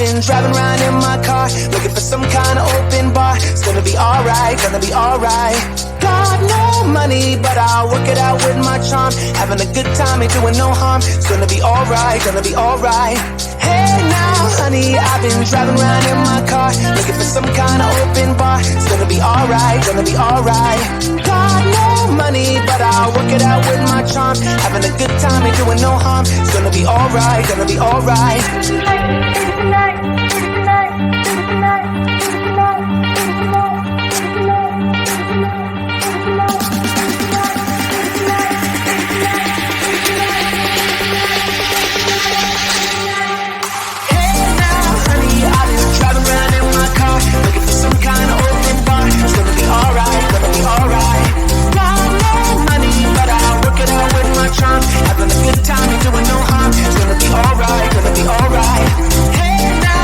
been driving around in my car, looking for some kind of open bar. It's gonna be alright, gonna be alright. Got no money, but I'll work it out with my charm. Having a good time, ain't doing no harm. It's gonna be alright, gonna be alright. Hey now, honey, I've been driving around in my car, looking for some kind of open bar. It's gonna be alright, gonna be alright. Got no money, but I'll work it out with my charm. Having a good time, ain't doing no harm. It's gonna be alright, gonna be alright. Some kind of open bar. It's gonna be alright, gonna be alright. Got no money, but I'll work it out with my charm. Having a good time, ain't doing no harm. It's gonna be alright, gonna be alright. Hey now,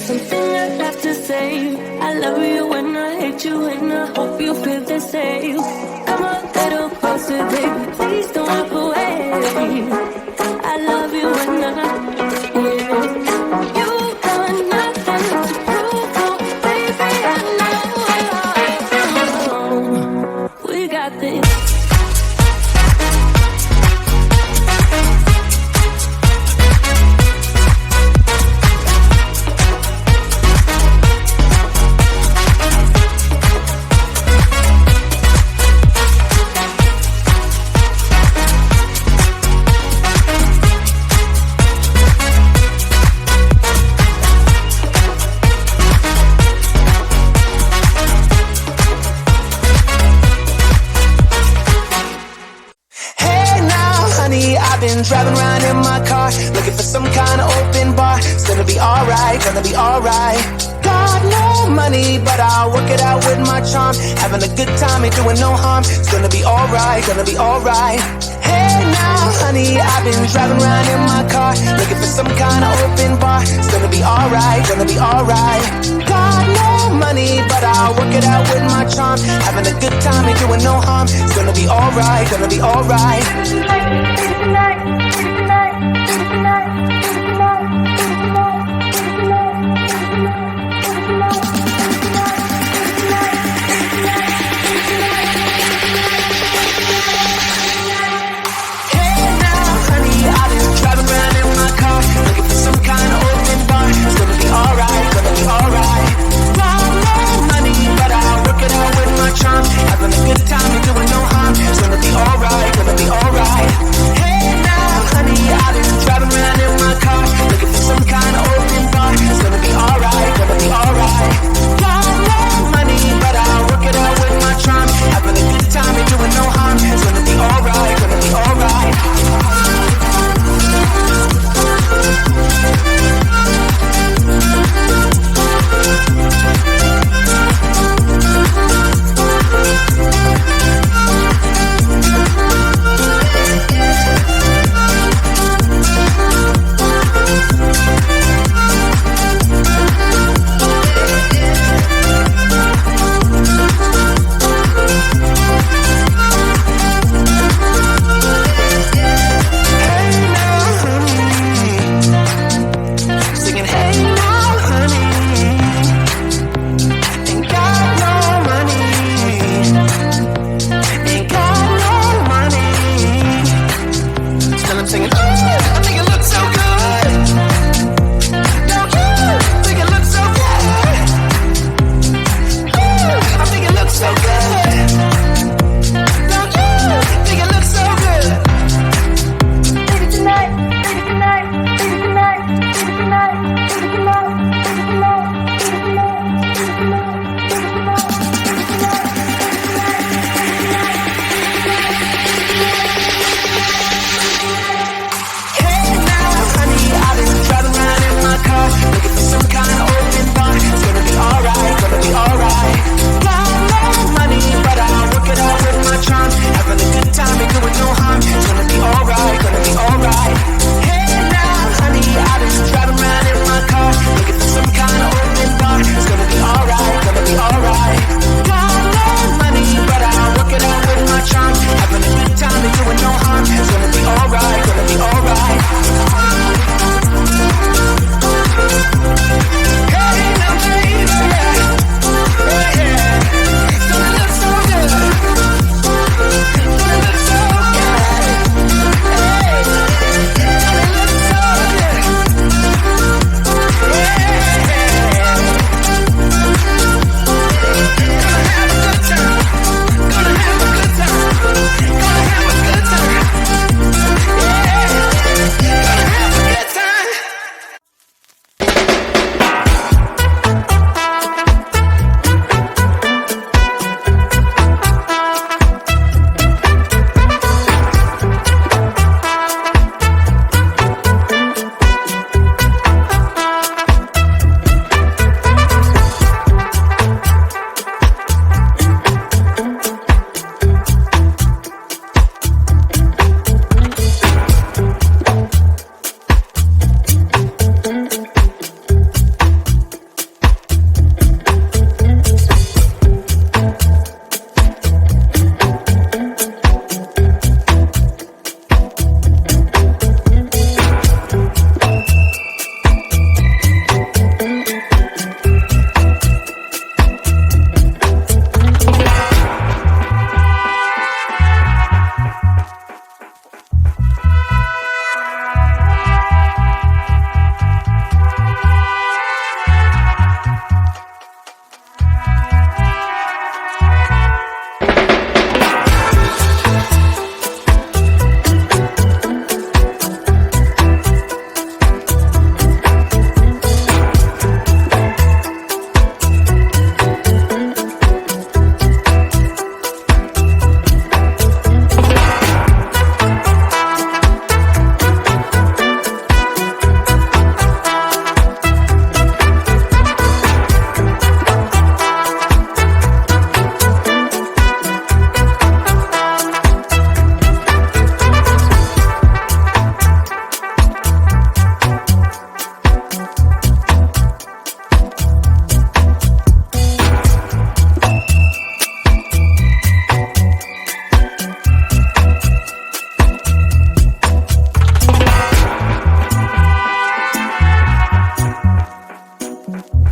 something I'd have to say. I love you when I hate you, and I hope you feel the same. Come a little closer, baby, please don't walk away. I love you when I, yeah. You got nothing to prove, oh, baby, I know. We got this. Driving around in my car, looking for some kind of open bar. It's gonna be alright, gonna be alright. Got no money, but I'll work it out with my charm. Having a good time, ain't doing no harm. It's gonna be alright, gonna be alright. Hey now, honey, I've been driving around in my car, looking for some kind of open bar. It's gonna be alright, gonna be alright. Got no money, but I'll work it out with my charm. Having a good time, ain't doing no harm. It's gonna be alright, gonna be alright. Having a good time, you're doing no harm. It's gonna be alright, gonna be alright. Hey now, honey, I've been driving around in my you.